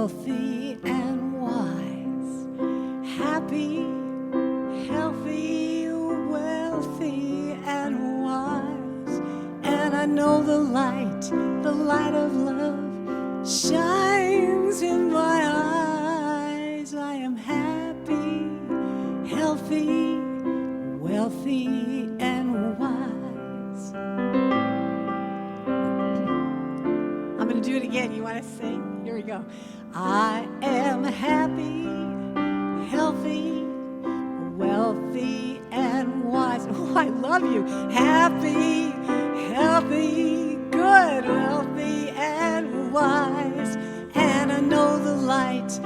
wealthy and wise, happy, healthy, wealthy and wise. And I know the light of love shines in my eyes. I am happy, healthy, wealthy and wise. I'm going to do it again. You want to sing? Here we go. I am happy, healthy, wealthy and wise. Oh, I love you. Happy, healthy, good, wealthy and wise. And I know the light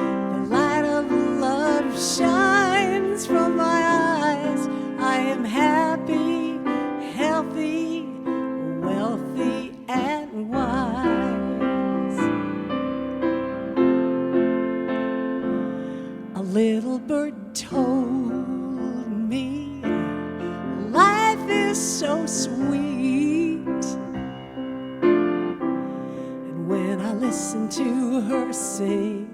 of love shines from my eyes. I am happy, healthy, wealthy and wise. A little bird told me life is so sweet, and when I listen to her sing,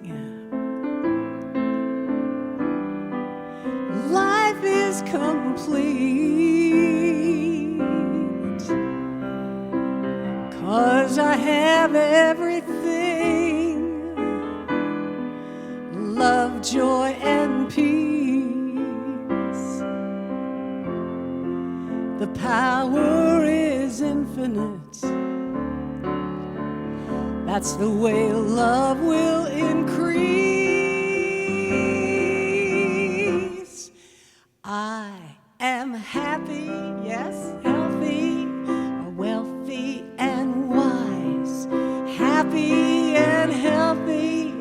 life is complete, 'cause I have everything, love, joy, and peace. The power is infinite. That's the way love will increase. I am happy, yes, healthy, wealthy and wise. Happy and healthy,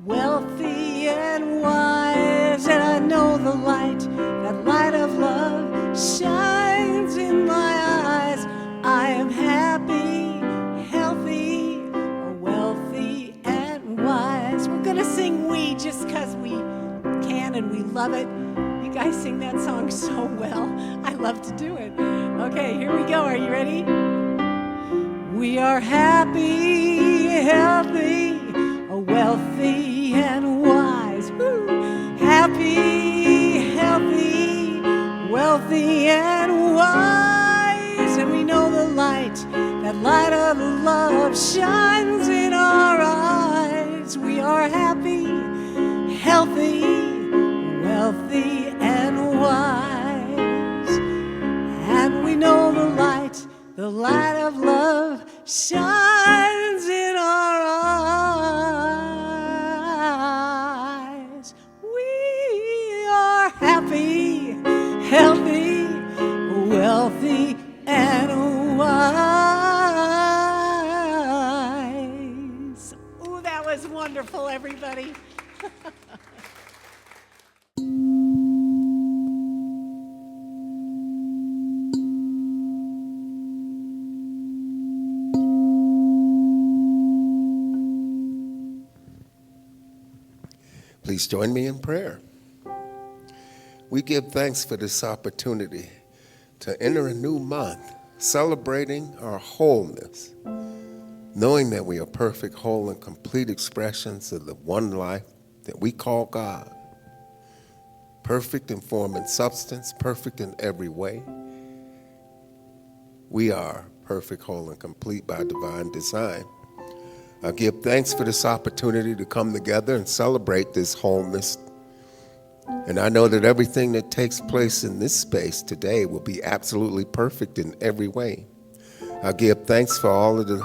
wealthy and wise. And I know the light, that light of love shines in my eyes. I am happy, healthy, wealthy and wise. We're gonna sing "We" just 'cause we can and we love it. You guys sing that song so well. I love to do it. Okay, here we go. Are you ready? We are happy, healthy, wealthy and wise. Woo. Happy, healthy, wealthy and wise. And we know the light, that light of love shines in our eyes. We are happy, healthy, wealthy and wise. And we know the light of love shines in our eyes. We are happy, healthy, wealthy and wise. Oh, that was wonderful, everybody. Please join me in prayer. We give thanks for this opportunity to enter a new month, celebrating our wholeness, knowing that we are perfect, whole, and complete expressions of the one life that we call God. Perfect in form and substance, perfect in every way. We are perfect, whole, and complete by divine design. I give thanks for this opportunity to come together and celebrate this wholeness. And I know that everything that takes place in this space today will be absolutely perfect in every way. I give thanks for all of the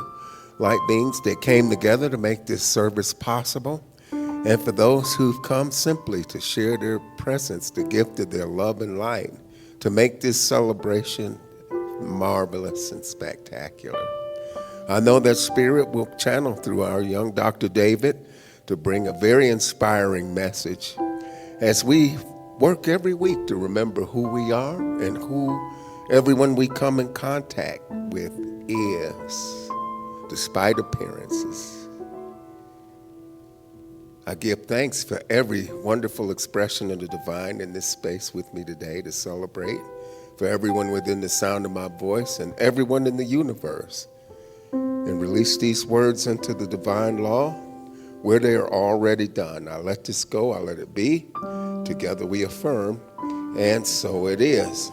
light beings that came together to make this service possible, and for those who've come simply to share their presence, the gift of their love and light, to make this celebration marvelous and spectacular. I know that Spirit will channel through our young Dr. David to bring a very inspiring message as we work every week to remember who we are and who everyone we come in contact with is, despite appearances. I give thanks for every wonderful expression of the divine in this space with me today to celebrate, for everyone within the sound of my voice and everyone in the universe, and release these words into the divine law. where they are already done. I let this go, I let it be. Together we affirm, and so it is.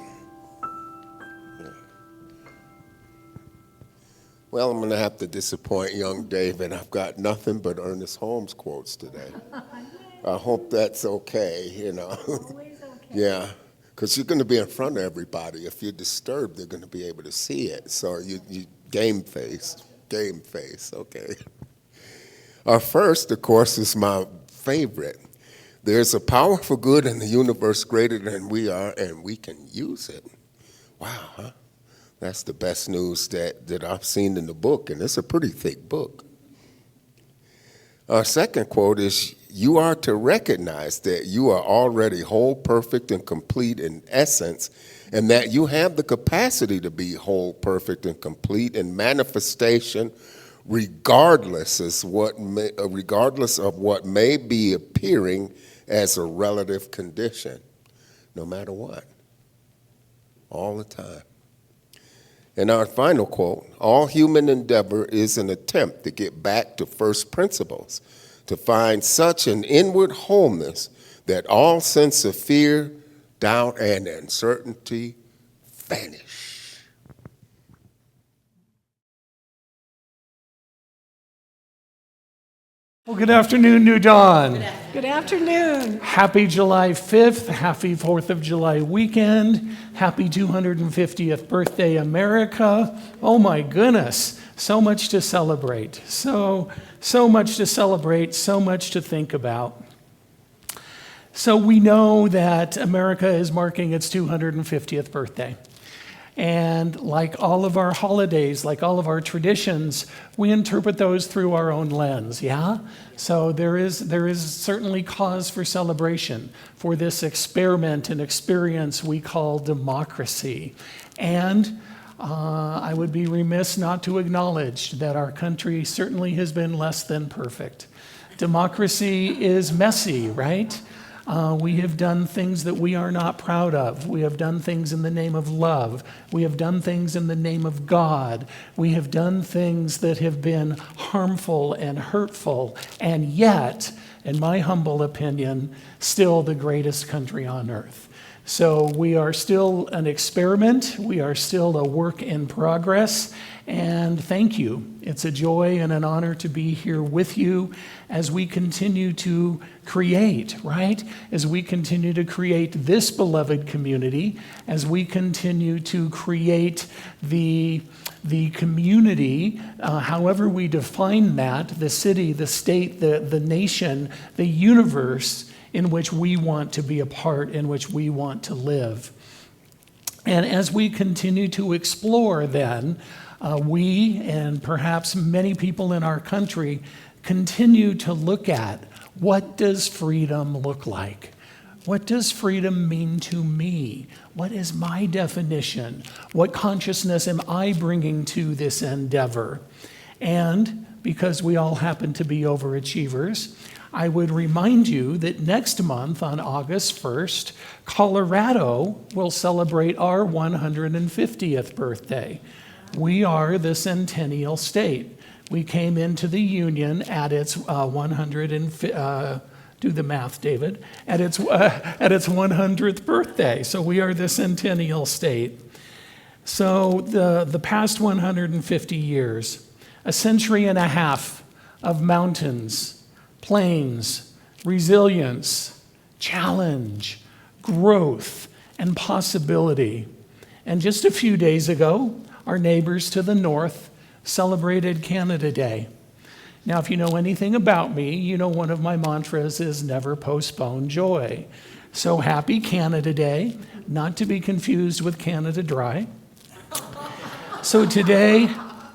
Well, I'm going to have to disappoint young David. I've got nothing but Ernest Holmes quotes today. I hope that's okay, you know. Always okay. Yeah, because you're going to be in front of everybody. If you're disturbed, they're going to be able to see it. So you game face, okay. Our first, of course, is my favorite. There's a powerful good in the universe greater than we are, and we can use it. Wow, huh? That's the best news that I've seen in the book, and it's a pretty thick book. Our second quote is, you are to recognize that you are already whole, perfect, and complete in essence, and that you have the capacity to be whole, perfect, and complete in manifestation, regardless of what may be appearing as a relative condition, no matter what, all the time. And our final quote, all human endeavor is an attempt to get back to first principles, to find such an inward wholeness that all sense of fear, doubt, and uncertainty vanish. Well, good afternoon, New Dawn. Good afternoon. Happy July 5th. Happy 4th of July weekend. Happy 250th birthday, America. Oh my goodness. So much to celebrate. So much to celebrate. So much to think about. So we know that America is marking its 250th birthday. And like all of our holidays, like all of our traditions, we interpret those through our own lens, yeah? So there is certainly cause for celebration for this experiment and experience we call democracy. And I would be remiss not to acknowledge that our country certainly has been less than perfect. Democracy is messy, right? We have done things that we are not proud of. We have done things in the name of love. We have done things in the name of God. We have done things that have been harmful and hurtful, and yet, in my humble opinion, still the greatest country on earth. So we are still an experiment. We are still a work in progress. And thank you. It's a joy and an honor to be here with you as we continue to create, right? As we continue to create this beloved community, as we continue to create the community, however we define that, the city, the state, the nation, the universe in which we want to be a part, in which we want to live. And as we continue to explore then, we and perhaps many people in our country continue to look at what does freedom look like? What does freedom mean to me? What is my definition? What consciousness am I bringing to this endeavor? And because we all happen to be overachievers, I would remind you that next month on August 1st, Colorado will celebrate our 150th birthday. We are the centennial state. We came into the Union at its do the math, David, at its 100th birthday. So we are the centennial state. So the past 150 years, a century and a half of mountains, plains, resilience, challenge, growth, and possibility. And just a few days ago, our neighbors to the north celebrated Canada Day. Now, if you know anything about me, you know one of my mantras is never postpone joy. So happy Canada Day, not to be confused with Canada Dry. So today,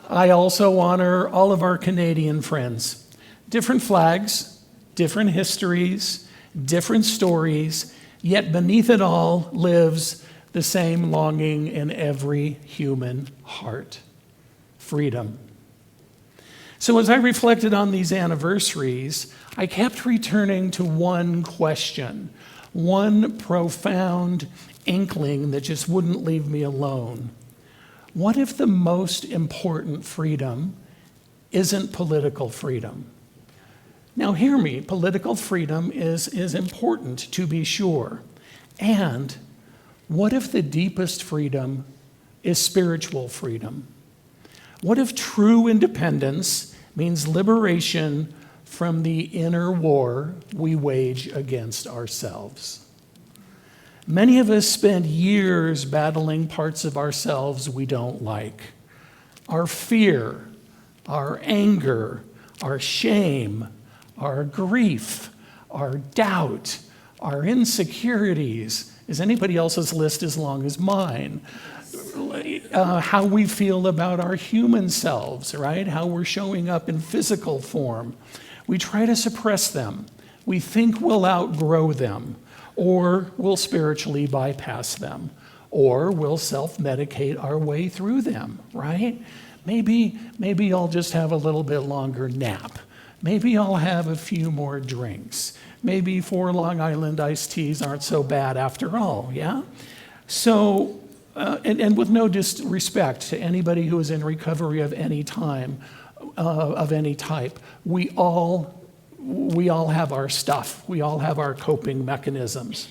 I also honor all of our Canadian friends. Different flags, different histories, different stories, yet beneath it all lives the same longing in every human heart: freedom. So as I reflected on these anniversaries, I kept returning to one question, one profound inkling that just wouldn't leave me alone. What if the most important freedom isn't political freedom? Now, hear me, political freedom is important, to be sure. And what if the deepest freedom is spiritual freedom? What if true independence means liberation from the inner war we wage against ourselves? Many of us spend years battling parts of ourselves we don't like. Our fear, our anger, our shame, our grief, our doubt, our insecurities. Is anybody else's list as long as mine? How we feel about our human selves, right? How we're showing up in physical form. We try to suppress them. We think we'll outgrow them, or we'll spiritually bypass them, or we'll self-medicate our way through them, right? Maybe I'll just have a little bit longer nap. Maybe I'll have a few more drinks. Maybe 4 Long Island iced teas aren't so bad after all, yeah? So, and with no disrespect to anybody who is in recovery of any time, of any type, we all have our stuff. We all have our coping mechanisms.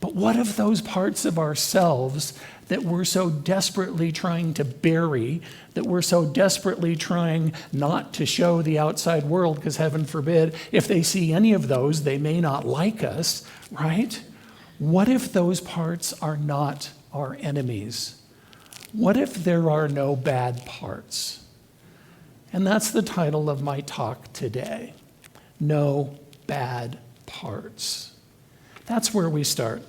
But what if those parts of ourselves that we're so desperately trying to bury, that we're so desperately trying not to show the outside world, because heaven forbid, if they see any of those, they may not like us, right? What if those parts are not our enemies? What if there are no bad parts? And that's the title of my talk today. No bad parts. That's where we start.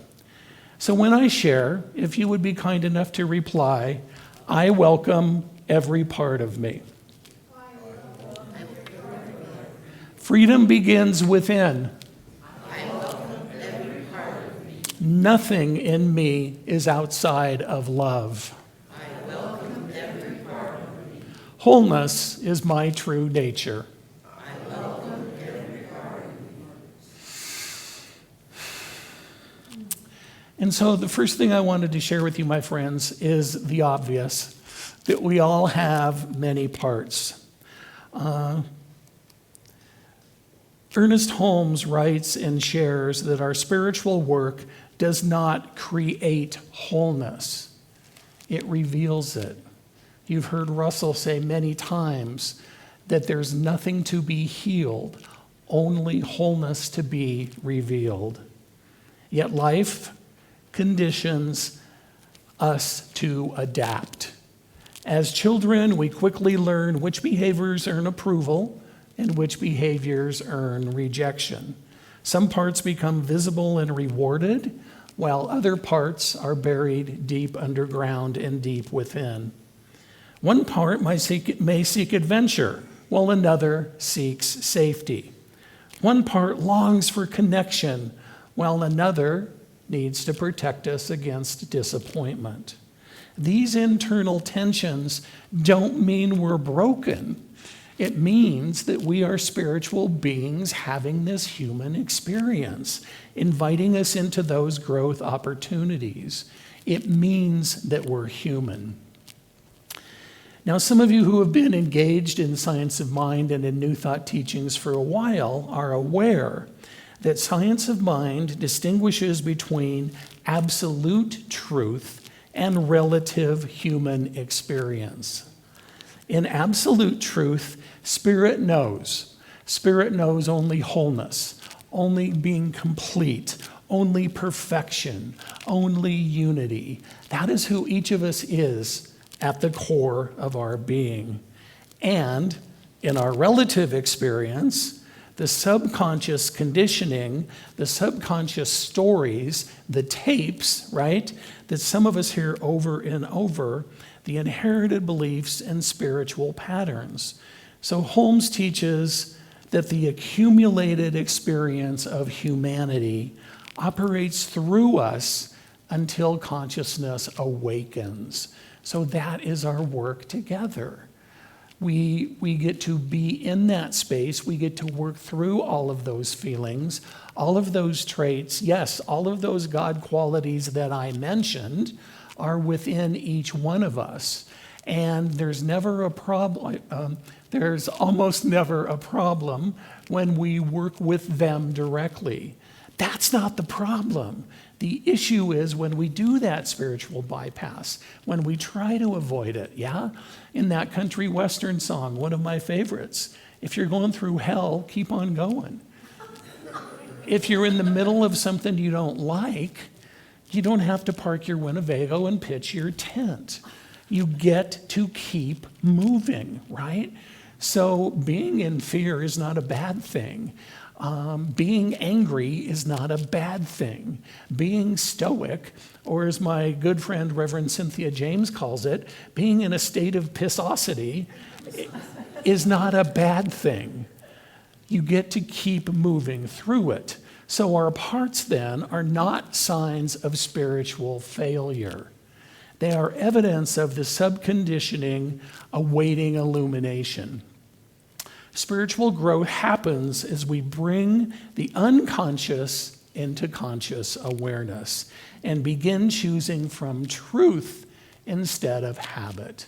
So when I share, if you would be kind enough to reply, I welcome every part of me. Freedom begins within. Nothing in me is outside of love. Wholeness is my true nature. And so the first thing I wanted to share with you, my friends, is the obvious, that we all have many parts. Ernest Holmes writes and shares that our spiritual work does not create wholeness. It reveals it. You've heard Russell say many times that there's nothing to be healed, only wholeness to be revealed. Yet life conditions us to adapt. As children, we quickly learn which behaviors earn approval and which behaviors earn rejection. Some parts become visible and rewarded, while other parts are buried deep underground and deep within. One part may seek adventure, while another seeks safety. One part longs for connection, while another needs to protect us against disappointment. These internal tensions don't mean we're broken. It means that we are spiritual beings having this human experience, inviting us into those growth opportunities. It means that we're human. Now, some of you who have been engaged in science of mind and in New Thought teachings for a while are aware that science of mind distinguishes between absolute truth and relative human experience. In absolute truth, spirit knows. Spirit knows only wholeness, only being complete, only perfection, only unity. That is who each of us is at the core of our being. And in our relative experience, the subconscious conditioning, the subconscious stories, the tapes, right, that some of us hear over and over, the inherited beliefs and spiritual patterns. So Holmes teaches that the accumulated experience of humanity operates through us until consciousness awakens. So that is our work together. We get to be in that space. We get to work through all of those feelings, all of those traits. Yes, all of those God qualities that I mentioned are within each one of us. And there's never a problem, there's almost never a problem when we work with them directly. That's not the problem. The issue is when we do that spiritual bypass, when we try to avoid it, yeah? In that country western song, one of my favorites, if you're going through hell, keep on going. If you're in the middle of something you don't like, you don't have to park your Winnebago and pitch your tent. You get to keep moving, right? So being in fear is not a bad thing. Being angry is not a bad thing. Being stoic, or as my good friend Reverend Cynthia James calls it, being in a state of pissosity is not a bad thing. You get to keep moving through it. So our parts then are not signs of spiritual failure. They are evidence of the subconditioning awaiting illumination. Spiritual growth happens as we bring the unconscious into conscious awareness and begin choosing from truth instead of habit.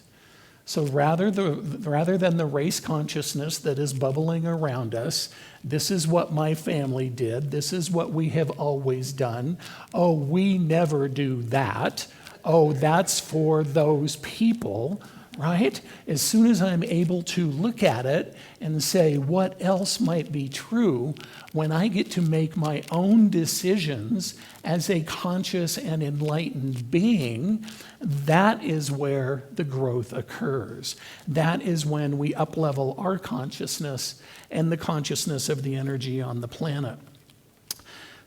So rather than the race consciousness that is bubbling around us, this is what my family did, this is what we have always done, oh, we never do that, oh, that's for those people, right? As soon as I'm able to look at it and say what else might be true, when I get to make my own decisions as a conscious and enlightened being, that is where the growth occurs. That is when we uplevel our consciousness and the consciousness of the energy on the planet.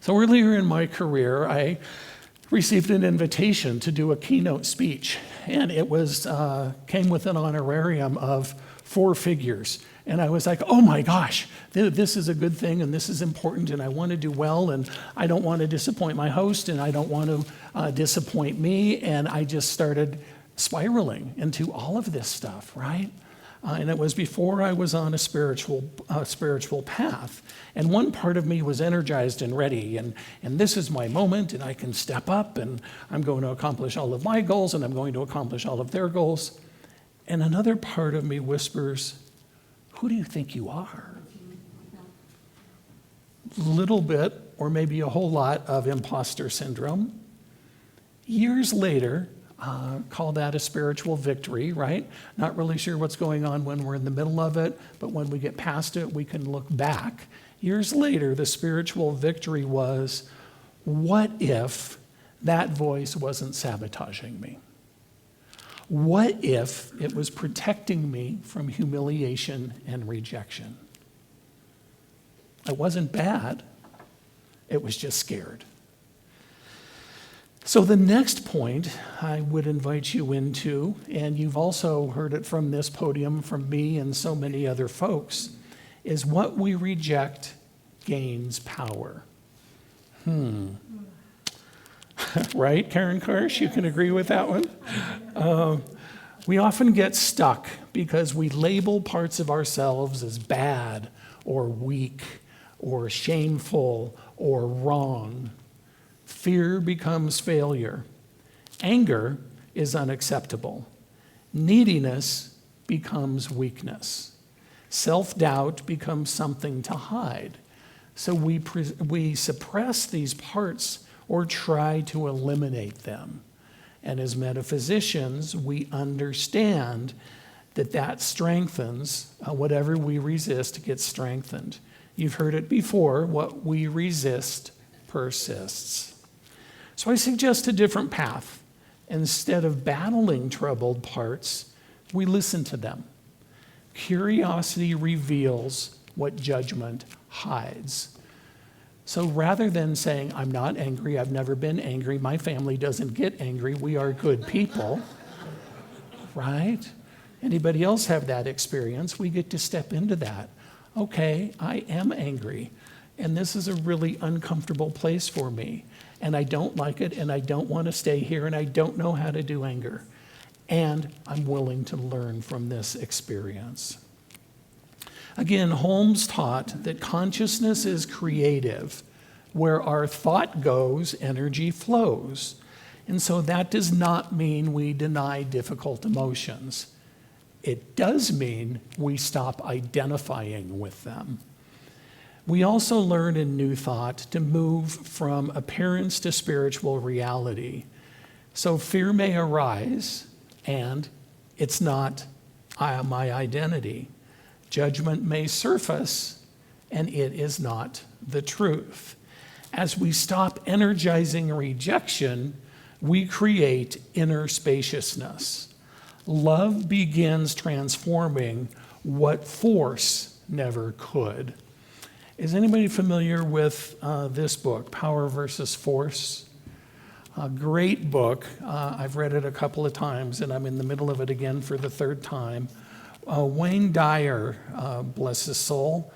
So earlier in my career, I received an invitation to do a keynote speech, and it was came with an honorarium of 4 figures. And I was like, oh my gosh, this is a good thing, and this is important, and I want to do well, and I don't want to disappoint my host, and I don't want to disappoint me. And I just started spiraling into all of this stuff, right? And it was before I was on a spiritual path. And one part of me was energized and ready, and this is my moment, and I can step up, and I'm going to accomplish all of my goals, and I'm going to accomplish all of their goals. And another part of me whispers, who do you think you are? A little bit, or maybe a whole lot, of imposter syndrome. Years later, call that a spiritual victory, right? Not really sure what's going on when we're in the middle of it, but when we get past it, we can look back. Years later, the spiritual victory was, what if that voice wasn't sabotaging me? What if it was protecting me from humiliation and rejection? It wasn't bad, it was just scared. So the next point I would invite you into, and you've also heard it from this podium from me and so many other folks, is what we reject gains power. Right, Karen Karsh? You can agree with that one? We often get stuck because we label parts of ourselves as bad or weak or shameful or wrong. Fear becomes failure. Anger is unacceptable. Neediness becomes weakness. Self-doubt becomes something to hide. So we suppress these parts or try to eliminate them. And as metaphysicians, we understand that strengthens whatever we resist gets strengthened. You've heard it before, what we resist persists. So I suggest a different path. Instead of battling troubled parts, we listen to them. Curiosity reveals what judgment hides. So rather than saying, I'm not angry, I've never been angry, my family doesn't get angry, we are good people, right? Anybody else have that experience? We get to step into that. Okay, I am angry, and this is a really uncomfortable place for me, and I don't like it, and I don't want to stay here, and I don't know how to do anger, and I'm willing to learn from this experience. Again, Holmes taught that consciousness is creative. Where our thought goes, energy flows. And so that does not mean we deny difficult emotions. It does mean we stop identifying with them. We also learn in New Thought to move from appearance to spiritual reality. So fear may arise, and it's not my identity. Judgment may surface, and it is not the truth. As we stop energizing rejection, we create inner spaciousness. Love begins transforming what force never could. Is anybody familiar with this book, Power versus Force? A great book. I've read it a couple of times, and I'm in the middle of it again for the third time. Wayne Dyer, bless his soul,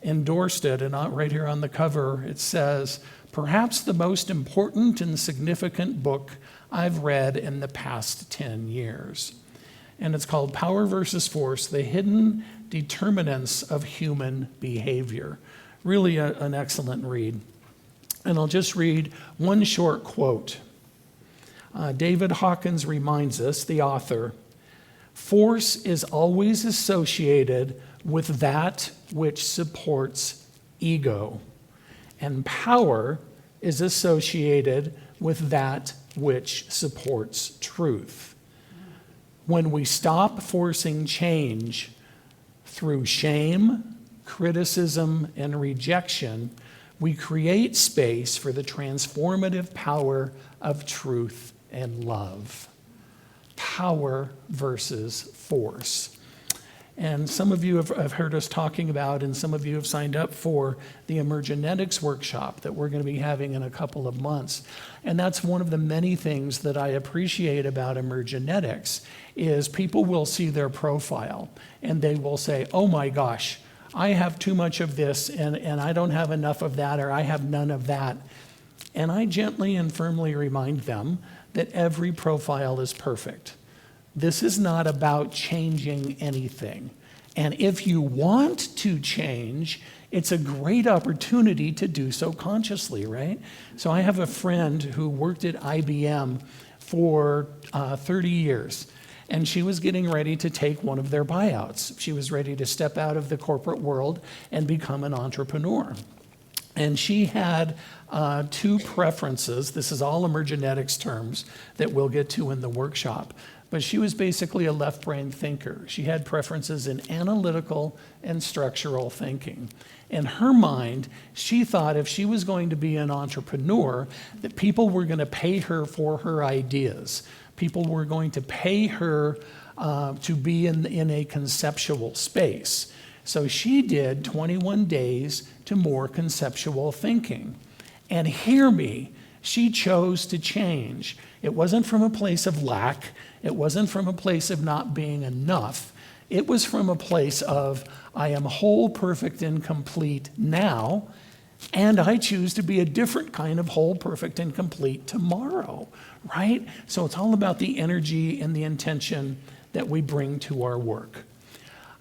endorsed it, and right here on the cover it says, "Perhaps the most important and significant book I've read in the past 10 years." And it's called Power versus Force, The Hidden Determinants of Human Behavior. Really an excellent read. And I'll just read one short quote. David Hawkins reminds us, the author, "Force is always associated with that which supports ego, and power is associated with that which supports truth. When we stop forcing change through shame, criticism, and rejection, we create space for the transformative power of truth and love." Power versus force. And some of you have heard us talking about, and some of you have signed up for the Emergenetics workshop that we're going to be having in a couple of months. And that's one of the many things that I appreciate about Emergenetics is people will see their profile and they will say, "Oh my gosh, I have too much of this and I don't have enough of that, or I have none of that." And I gently and firmly remind them that every profile is perfect. This is not about changing anything. And if you want to change, it's a great opportunity to do so consciously, right? So I have a friend who worked at IBM for 30 years. And she was getting ready to take one of their buyouts. She was ready to step out of the corporate world and become an entrepreneur. And she had two preferences. This is all Emergenetics terms that we'll get to in the workshop. But she was basically a left-brain thinker. She had preferences in analytical and structural thinking. In her mind, she thought if she was going to be an entrepreneur, that people were going to pay her for her ideas. People were going to pay her to be in a conceptual space. So she did 21 days to more conceptual thinking. And hear me, she chose to change. It wasn't from a place of lack. It wasn't from a place of not being enough. It was from a place of, I am whole, perfect, and complete now, and I choose to be a different kind of whole, perfect, and complete tomorrow, right? So it's all about the energy and the intention that we bring to our work.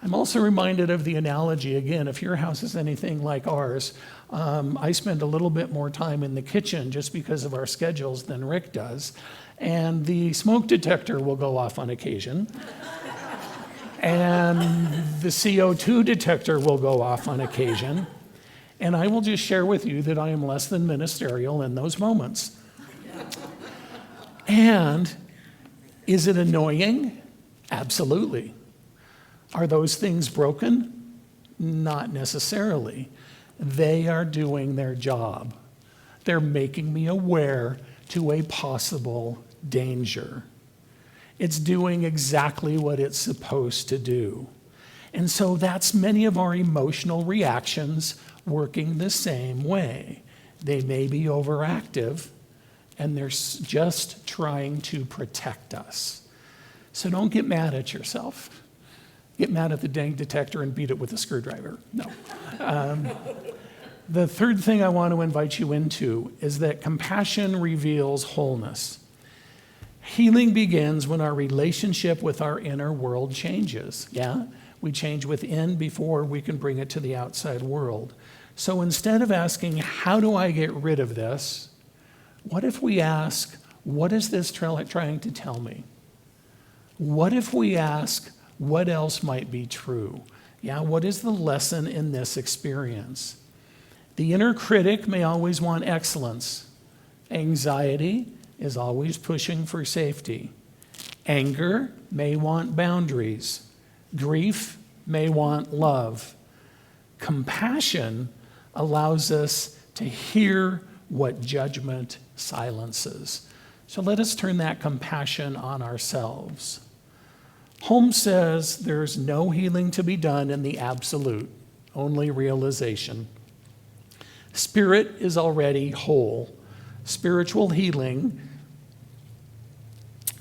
I'm also reminded of the analogy, again, if your house is anything like ours, I spend a little bit more time in the kitchen just because of our schedules than Rick does, and the smoke detector will go off on occasion, and the CO2 detector will go off on occasion, and I will just share with you that I am less than ministerial in those moments. And is it annoying? Absolutely. Are those things broken? Not necessarily. They are doing their job. They're making me aware to a possible danger. It's doing exactly what it's supposed to do. And so that's many of our emotional reactions working the same way. They may be overactive, and they're just trying to protect us. So don't get mad at yourself. Get mad at the dang detector and beat it with a screwdriver. No. The third thing I want to invite you into is that compassion reveals wholeness. Healing begins when our relationship with our inner world changes. Yeah? We change within before we can bring it to the outside world. So instead of asking, how do I get rid of this? What if we ask, What is this trying to tell me? What if we ask, what else might be true? Yeah, what is the lesson in this experience? The inner critic may always want excellence. Anxiety is always pushing for safety. Anger may want boundaries. Grief may want love. Compassion allows us to hear what judgment silences. So let us turn that compassion on ourselves. Holmes says there's no healing to be done in the absolute, only realization. Spirit is already whole. Spiritual healing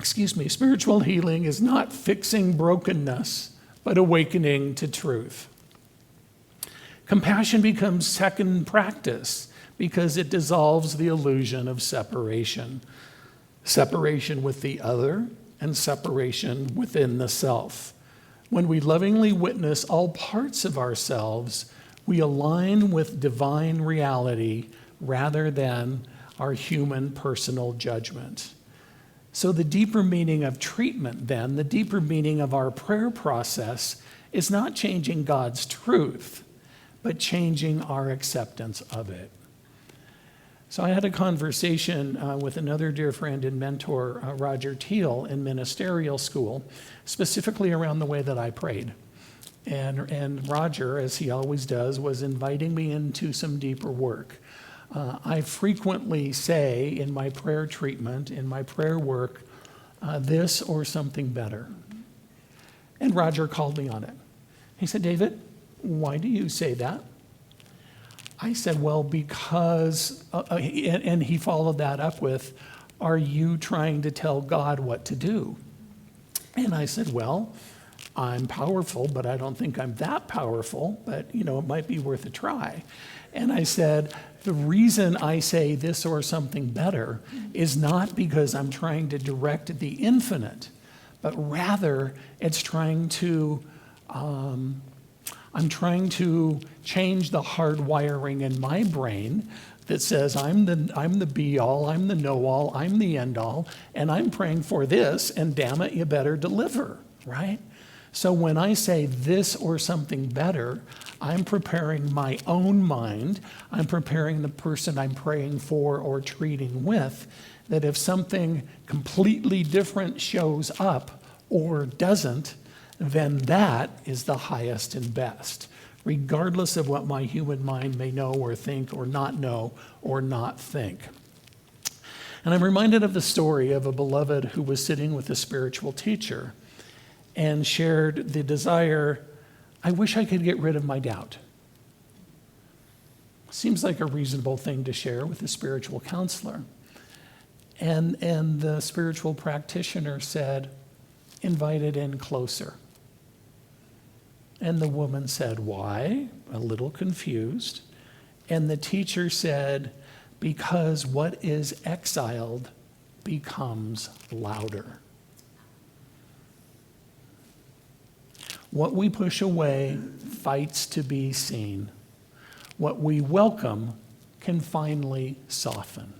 is not fixing brokenness, but awakening to truth. Compassion becomes second practice because it dissolves the illusion of separation. Separation with the other and separation within the self. When we lovingly witness all parts of ourselves, we align with divine reality rather than our human personal judgment. So the deeper meaning of treatment then, the deeper meaning of our prayer process is not changing God's truth, but changing our acceptance of it. So I had a conversation with another dear friend and mentor, Roger Teal, in ministerial school, specifically around the way that I prayed. And Roger, as he always does, was inviting me into some deeper work. I frequently say in my prayer treatment, in my prayer work, this or something better. And Roger called me on it. He said, David, why do you say that? I said, well, because, and he followed that up with, are you trying to tell God what to do? And I said, well, I'm powerful, but I don't think I'm that powerful, but it might be worth a try. And I said, the reason I say this or something better is not because I'm trying to direct the infinite, but rather it's I'm trying to change the hard wiring in my brain that says I'm the be-all, I'm the know-all, I'm the end-all, and I'm praying for this, and damn it, you better deliver, right? So when I say this or something better, I'm preparing my own mind, I'm preparing the person I'm praying for or treating with, that if something completely different shows up or doesn't, then that is the highest and best, regardless of what my human mind may know or think or not know or not think. And I'm reminded of the story of a beloved who was sitting with a spiritual teacher and shared the desire, I wish I could get rid of my doubt. Seems like a reasonable thing to share with a spiritual counselor. And the spiritual practitioner said, invite it in closer. And the woman said, why? A little confused. And the teacher said, because what is exiled becomes louder. What we push away fights to be seen. What we welcome can finally soften.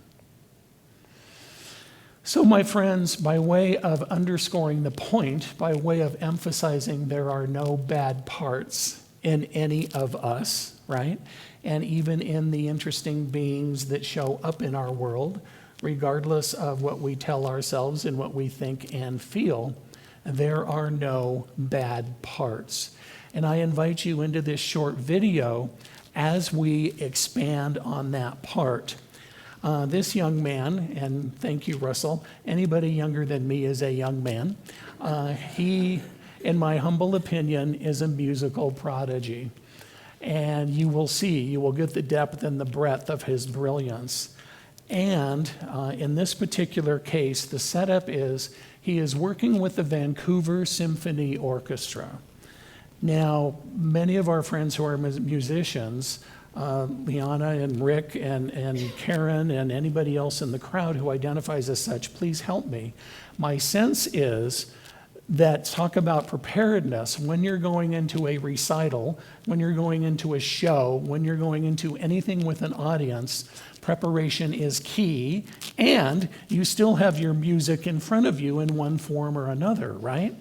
So, my friends, by way of underscoring the point, by way of emphasizing there are no bad parts in any of us, right? And even in the interesting beings that show up in our world, regardless of what we tell ourselves and what we think and feel, there are no bad parts. And I invite you into this short video as we expand on that part. This young man, and thank you, Russell, anybody younger than me is a young man. He, in my humble opinion, is a musical prodigy. And you will get the depth and the breadth of his brilliance. And in this particular case, the setup is he is working with the Vancouver Symphony Orchestra. Now, many of our friends who are musicians, Liana and Rick and Karen and anybody else in the crowd who identifies as such, please help me. My sense is that talk about preparedness when you're going into a recital, when you're going into a show, when you're going into anything with an audience. Preparation is key, and you still have your music in front of you in one form or another, right?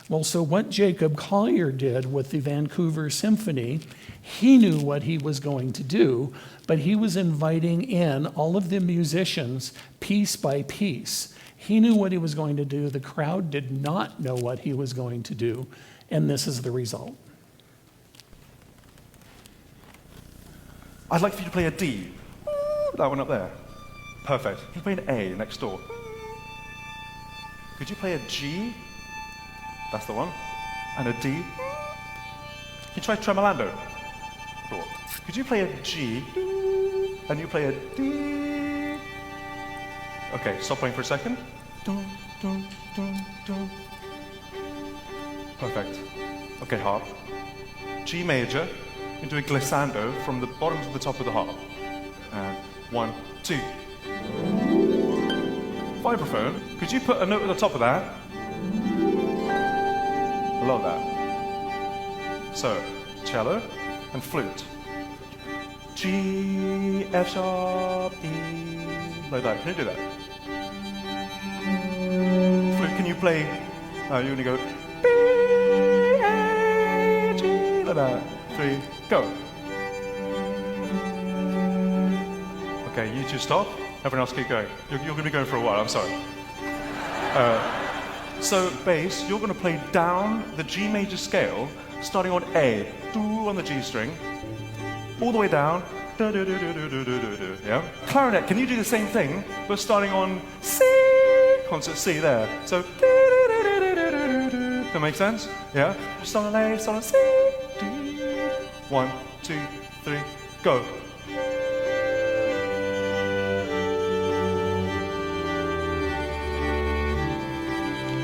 Well, so what Jacob Collier did with the Vancouver Symphony, he knew what he was going to do, but he was inviting in all of the musicians piece by piece. He knew what he was going to do. The crowd did not know what he was going to do, and this is the result. I'd like for you to play a D. That one up there. Perfect. Can you play an A next door? Could you play a G? That's the one. And a D. Can you try tremolando? Cool. Could you play a G? And you play a D? Okay, stop playing for a second. Dun, dun, dun, dun. Perfect. Okay, harp. G major into a glissando from the bottom to the top of the harp. And 1, 2. Vibraphone, could you put a note at the top of that? I love that. So, cello and flute. G, F sharp, E. Like that. Can you do that? Flute, can you play? You're going to go B, A, G. Like that. 3, go. Okay, you two stop. Everyone else keep going. You're going to be going for a while. I'm sorry. So, bass, you're going to play down the G major scale, starting on A, do on the G string, all the way down, do, do, do, do, do, do, do, do, do, yeah? Clarinet, can you do the same thing, but starting on C, concert C there. So, do, do, do, do, do, do, do, do. That makes sense? Yeah? Start on A, start on C, D. 1, 2, 3, go.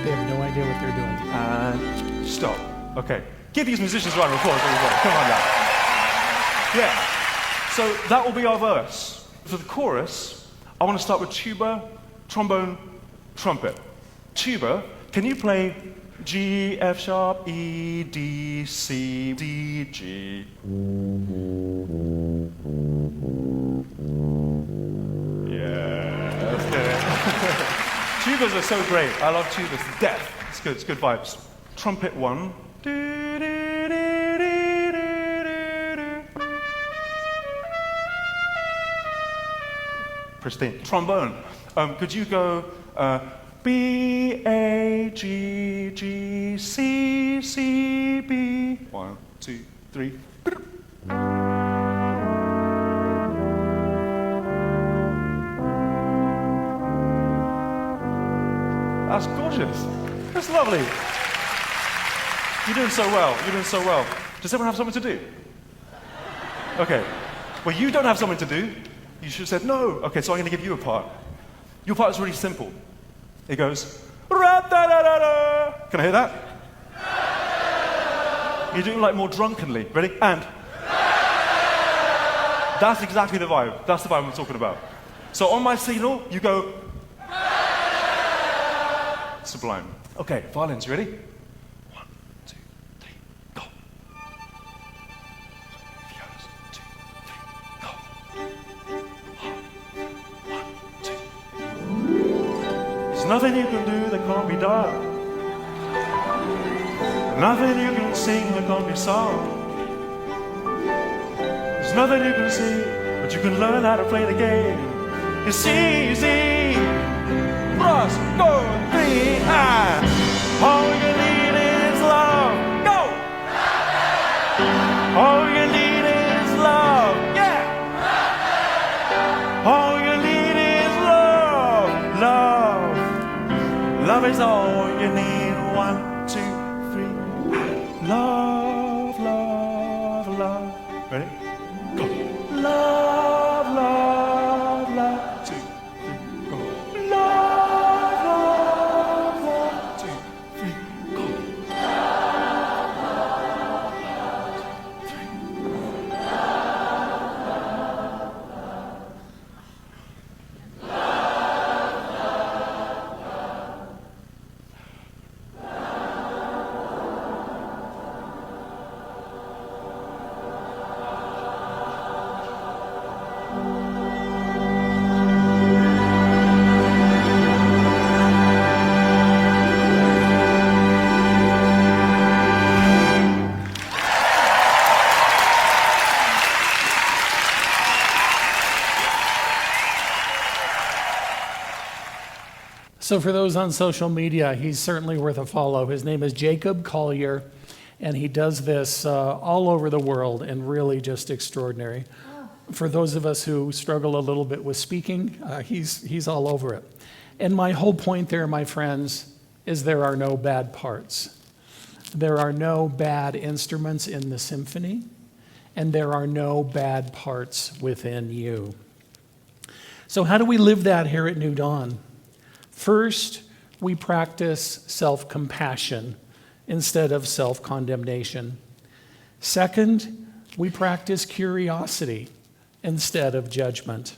They have no idea what they're doing. And stop. Okay. Give these musicians a round of applause. There you go. Come on now. Yeah. So that will be our verse. For the chorus, I want to start with tuba, trombone, trumpet. Tuba, can you play G, F sharp, E, D, C, D, G? Yeah, that's good. Tubas are so great. I love tubas to death. It's good. It's good vibes. Trumpet 1. Pristine. Trombone. Could you go B, A, G, G, C, C, B? 1, 2, 3. That's gorgeous. That's lovely. You're doing so well. You're doing so well. Does everyone have something to do? Okay. Well, you don't have something to do. You should have said no. Okay, so I'm going to give you a part. Your part is really simple. It goes, ra-da-da-da-da. Can I hear that? You do it like more drunkenly. Ready? And. That's exactly the vibe. That's the vibe I'm talking about. So on my signal, you go. Sublime. Okay, violins, you ready? 1, 2, 3, go. Violas, 2, 3, go. 1, 2. There's nothing you can do that can't be done. Nothing you can sing that can't be sung. There's nothing you can see, but you can learn how to play the game. It's easy. Plus, go, 3, and all you need is love. Go! All you need is love. Yeah! All you need is love. Love. Love is all you need. 1, 2, 3. Love, love, love. Ready? Go. Love, love, love. 2, 3, go. Love, love, love. 2, 3, go. Love, love, love. 2, 3. So for those on social media, he's certainly worth a follow. His name is Jacob Collier, and he does this all over the world and really just extraordinary. For those of us who struggle a little bit with speaking, he's all over it. And my whole point there, my friends, is there are no bad parts. There are no bad instruments in the symphony, and there are no bad parts within you. So how do we live that here at New Dawn? First, we practice self-compassion instead of self-condemnation. Second, we practice curiosity instead of judgment.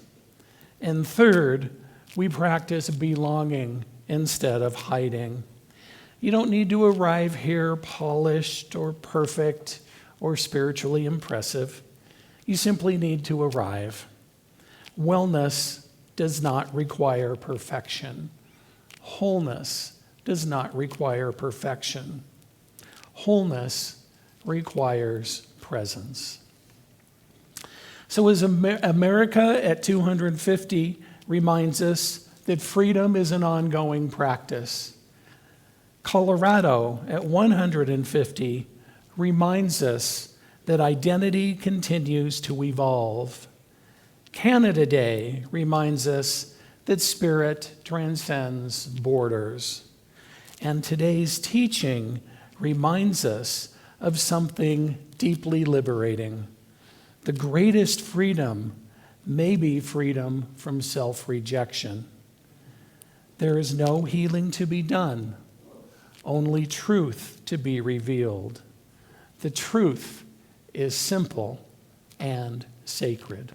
And third, we practice belonging instead of hiding. You don't need to arrive here polished or perfect or spiritually impressive. You simply need to arrive. Wellness does not require perfection. Wholeness does not require perfection. Wholeness requires presence. So as America at 250 reminds us that freedom is an ongoing practice, Colorado at 150 reminds us that identity continues to evolve. Canada Day reminds us that spirit transcends borders. And today's teaching reminds us of something deeply liberating. The greatest freedom may be freedom from self-rejection. There is no healing to be done, only truth to be revealed. The truth is simple and sacred.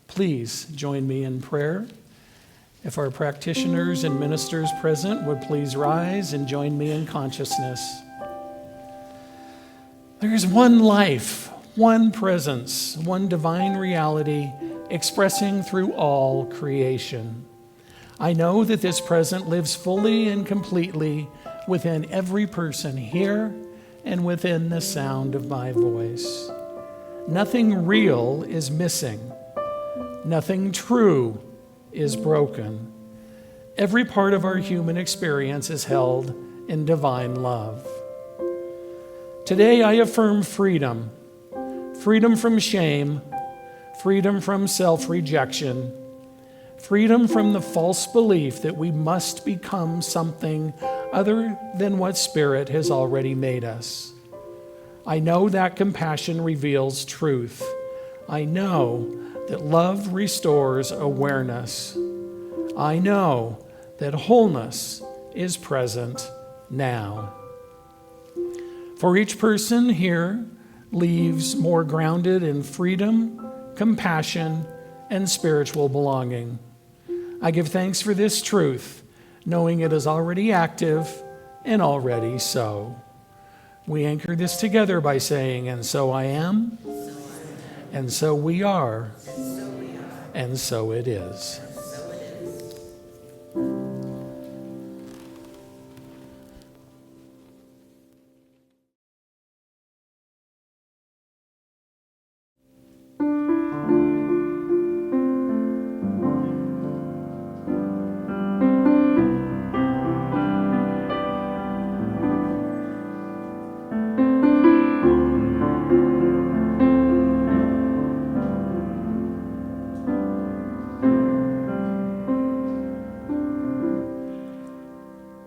Please join me in prayer. If our practitioners and ministers present would please rise and join me in consciousness. There is one life, one presence, one divine reality expressing through all creation. I know that this present lives fully and completely within every person here and within the sound of my voice. Nothing real is missing. Nothing true is broken. Every part of our human experience is held in divine love. Today I affirm freedom. Freedom from shame, freedom from self-rejection, freedom from the false belief that we must become something other than what Spirit has already made us. I know that compassion reveals truth. I know that love restores awareness. I know that wholeness is present now. For each person here leaves more grounded in freedom, compassion, and spiritual belonging. I give thanks for this truth, knowing it is already active and already so. We anchor this together by saying, and so I am, and so we are, and so it is.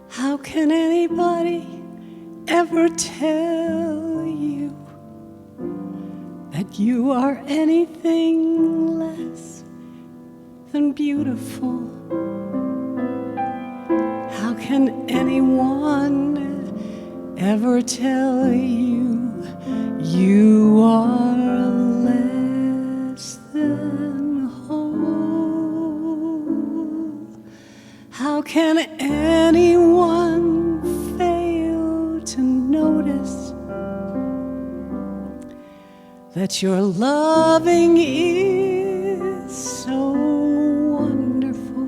How can anybody ever tell you that you are anything less than beautiful? How can anyone ever tell you you are less than whole? How can anyone fail to notice that your loving is so wonderful?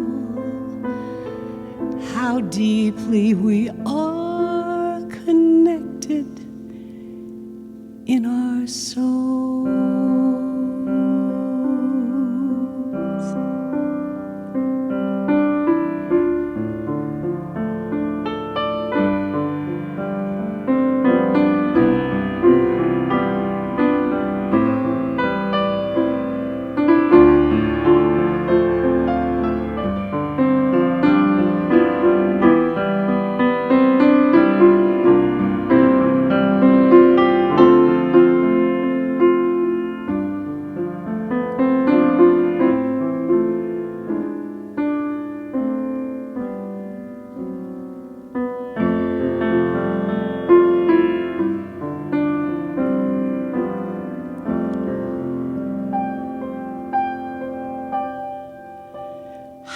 How deeply we are connected in our souls.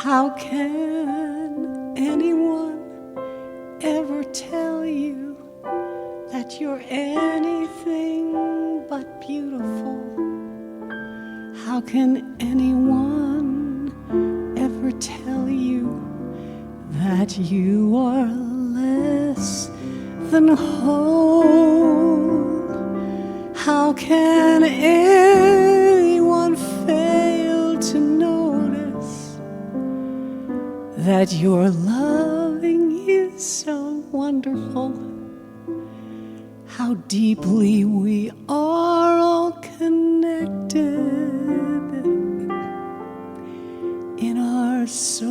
How can anyone ever tell you that you're anything but beautiful? How can anyone ever tell you that you are less than whole? How can anyone fail to notice that your loving is so wonderful? How deeply we are all connected in our soul.